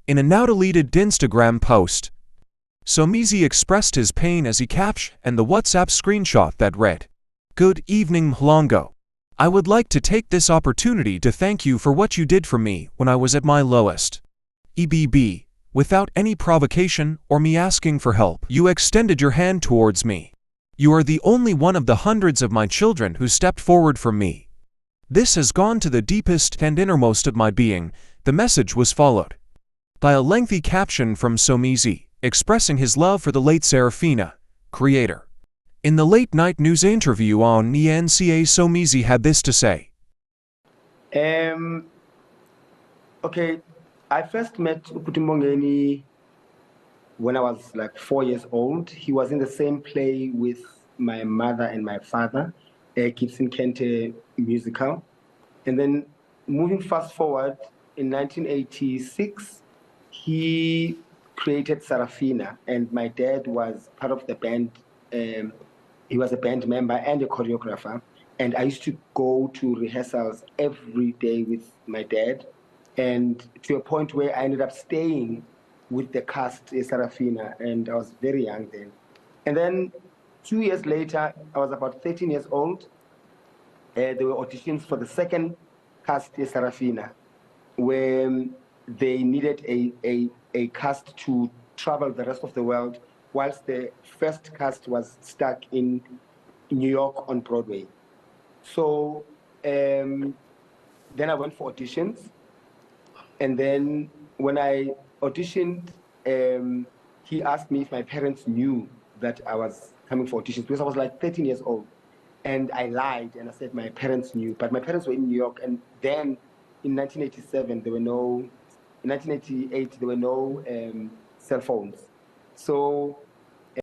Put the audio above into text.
In a now-deleted Instagram post, Somizi expressed his pain as he captioned the WhatsApp screenshot that read, "Good evening MHLONGO. I would like to take this opportunity to thank you for what you did for me when I was at my lowest. EBB, without any provocation or me asking for help, you extended your hand towards me. You are the only one of the hundreds of my children who stepped forward for me. This has gone to the deepest and innermost of my being." The message was followed by a lengthy caption from Somizi, expressing his love for the late Serafina, creator. In the late-night news interview on Ngema, Somizi had this to say. Okay, I first met Ukutumbongeni when I was like 4 years old. He was in the same play with my mother and my father, Gibson Kente musical. And then moving fast forward, in 1986, he created Sarafina, and my dad was part of the band. He was a band member and a choreographer, and I used to go to rehearsals every day with my dad, and to a point where I ended up staying with the cast, Sarafina, and I was very young then. And then 2 years later, I was about 13 years old. There were auditions for the second cast, Sarafina, where they needed a cast to travel the rest of the world, whilst the first cast was stuck in New York on Broadway. So then I went for auditions, and then when I auditioned, he asked me if my parents knew that I was coming for auditions, because I was like 13 years old. And I lied, and I said my parents knew, but my parents were in New York. And then in 1987, in 1988, there were no cell phones. So